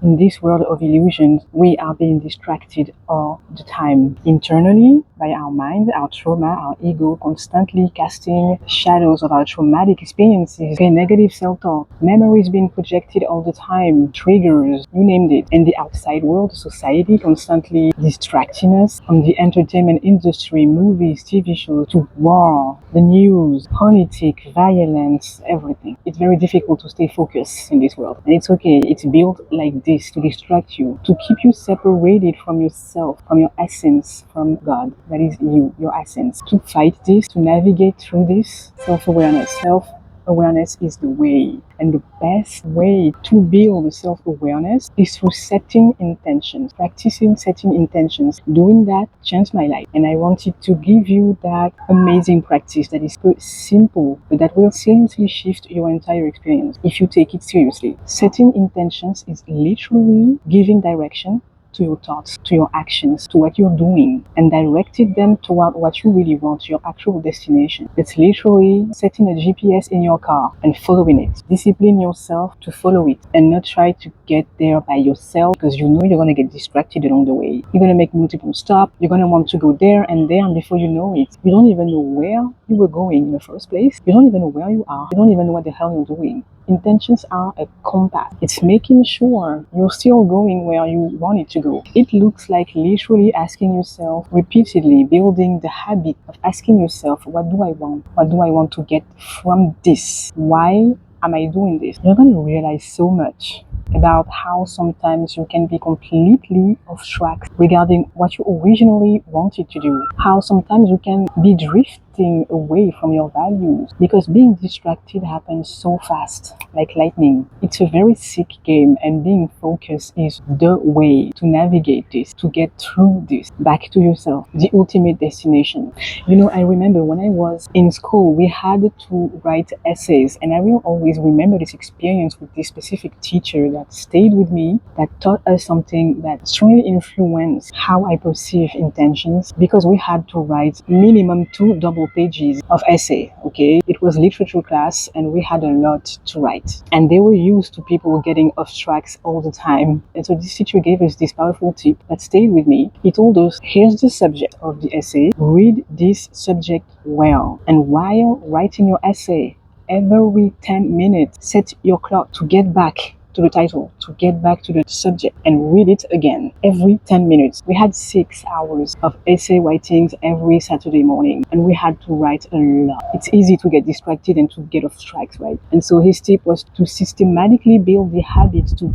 in this world of illusions, we are being distracted all the time. Internally, by our mind, our trauma, our ego, constantly casting shadows of our traumatic experiences, okay, negative self-talk, memories being projected all the time, triggers, you named it. And the outside world, society, constantly distracting us from the entertainment industry, movies, TV shows, to war, the news, politics, violence, everything. It's very difficult to stay focused in this world. And it's okay. It's built like this to distract you, to keep you separated from yourself, from your essence, from God. That is you, your essence. To fight this, to navigate through this, self-awareness. Self-awareness is the way. And the best way to build self-awareness is through setting intentions, practicing setting intentions. Doing that changed my life. And I wanted to give you that amazing practice that is so simple, but that will seriously shift your entire experience if you take it seriously. Setting intentions is literally giving direction to your thoughts, to your actions, to what you're doing, and directed them toward what you really want, your actual destination. It's literally setting a GPS in your car and following it. Discipline yourself to follow it and not try to get there by yourself, because you know you're going to get distracted along the way. You're going to make multiple stops. You're going to want to go there, and before you know it, you don't even know where you were going in the first place. You don't even know where you are. You don't even know what the hell you're doing. Intentions are a compass. It's making sure you're still going where you wanted to go. It looks like literally asking yourself repeatedly, building the habit of asking yourself, what do I want? What do I want to get from this? Why am I doing this? You're going to realize so much about how sometimes you can be completely off track regarding what you originally wanted to do. How sometimes you can be drifting away from your values because being distracted happens so fast, like lightning. It's a very sick game, and being focused is the way to navigate this, to get through this, back to yourself, the ultimate destination. You know, I remember when I was in school, we had to write essays, and I will always remember this experience with this specific teacher that stayed with me, that taught us something that strongly influenced how I perceive intentions, because we had to write minimum 2 double pages of essay. Okay, it was literature class and we had a lot to write, and they were used to people getting off tracks all the time. And so this teacher gave us this powerful tip that stayed with me. He told us, here's the subject of the essay, read this subject well, and while writing your essay, every 10 minutes set your clock to get back to the title, to get back to the subject, and read it again every 10 minutes. We had 6 hours of essay writings every Saturday morning, and we had to write a lot. It's easy to get distracted and to get off tracks, right? And so his tip was to systematically build the habit to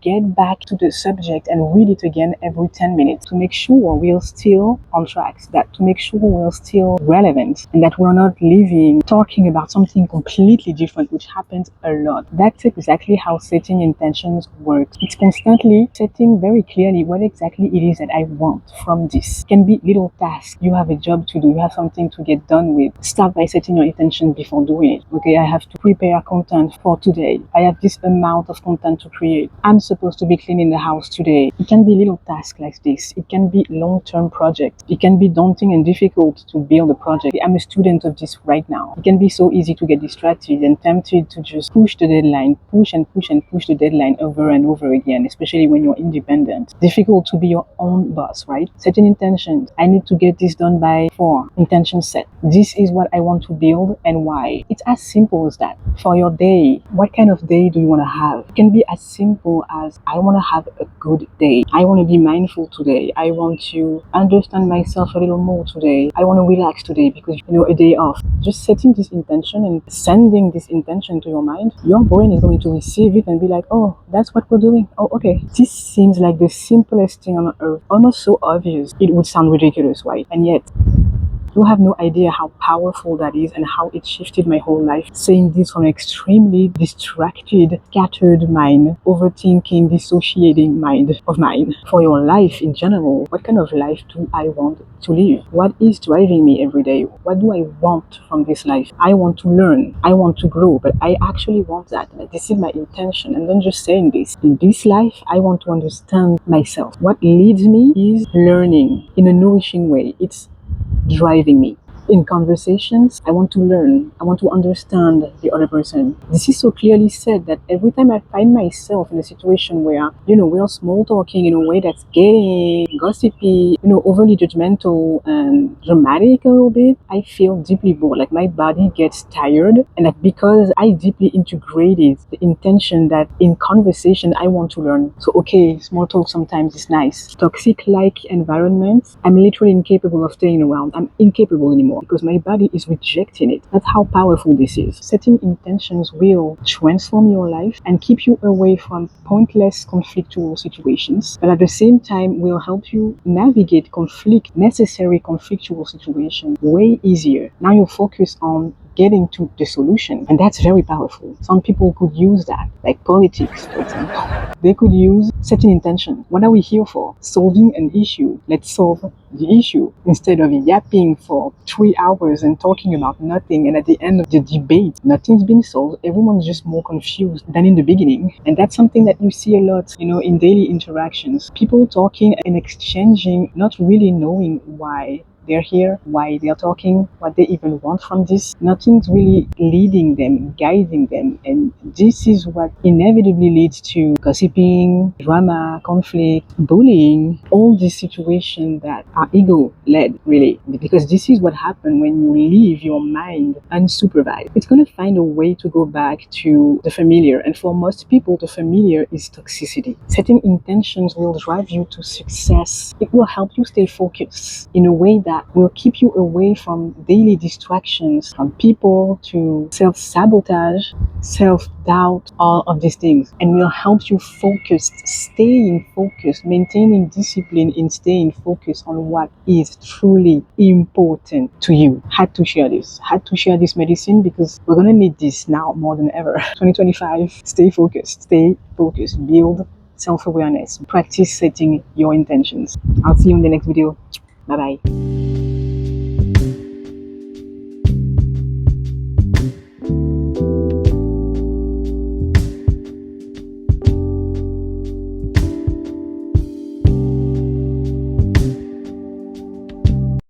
get back to the subject and read it again every 10 minutes to make sure we're still on track, that to make sure we're still relevant, and that we're not living talking about something completely different, which happens a lot. That's exactly how setting intentions works. It's constantly setting very clearly what exactly it is that I want from this. It can be little tasks. You have a job to do, you have something to get done with. Start by setting your intention before doing it. Okay, I have to prepare content for today. I have this amount of content to create. I'm supposed to be cleaning the house today. It can be little tasks like this. It can be long-term projects. It can be daunting and difficult to build a project. I'm a student of this right now. It can be so easy to get distracted and tempted to just push the deadline, push and push and push the deadline over and over again, especially when you're independent. Difficult to be your own boss, right? Setting intentions. I need to get this done by 4. Intention set. This is what I want to build and why. It's as simple as that. For your day, what kind of day do you want to have? It can be as simple as, I want to have a good day. I want to be mindful today. I want to understand myself a little more today. I want to relax today because, a day off. Just setting this intention and sending this intention to your mind, your brain is going to receive it and be like, oh, that's what we're doing. Oh, okay. This seems like the simplest thing on earth. Almost so obvious. It would sound ridiculous, right? And yet, you have no idea how powerful that is and how it shifted my whole life. Saying this from an extremely distracted, scattered mind, overthinking, dissociating mind of mine. For your life in general, what kind of life do I want to live? What is driving me every day? What do I want from this life? I want to learn. I want to grow, but I actually want that. This is my intention. And then just saying this. In this life, I want to understand myself. What leads me is learning in a nourishing way. It's driving me. In conversations, I want to learn. I want to understand the other person. This is so clearly said that every time I find myself in a situation where, we are small talking in a way that's getting gossipy, overly judgmental and dramatic a little bit, I feel deeply bored. Like my body gets tired. And that because I deeply integrated the intention that in conversation, I want to learn. So, okay, small talk sometimes is nice. Toxic like environments, I'm literally incapable of staying around. I'm incapable anymore because my body is rejecting it. That's how powerful this is. Setting intentions will transform your life and keep you away from pointless conflictual situations, but at the same time will help you navigate necessary conflictual situations way easier. Now you're focused on getting to the solution, and that's very powerful. Some people could use that, like politics, for example. They could use setting intention. What are we here for? Solving an issue. Let's solve the issue instead of yapping for 3 hours and talking about nothing, and at the end of the debate nothing's been solved. Everyone's just more confused than in the beginning. And that's something that you see a lot, in daily interactions. People talking and exchanging, not really knowing why they're here, why they're talking, what they even want from this. Nothing's really leading them, guiding them. And this is what inevitably leads to gossiping, drama, conflict, bullying, all these situations that are ego led, really. Because this is what happens when you leave your mind unsupervised. It's going to find a way to go back to the familiar. And for most people, the familiar is toxicity. Setting intentions will drive you to success. It will help you stay focused in a way that will keep you away from daily distractions, from people to self-sabotage, self-doubt, all of these things, and will help you focus, staying focused, maintaining discipline in staying focused on what is truly important to you. Had to share this medicine because we're gonna need this now more than ever. 2025, stay focused, build self-awareness, practice setting your intentions. I'll see you in the next video. Bye bye.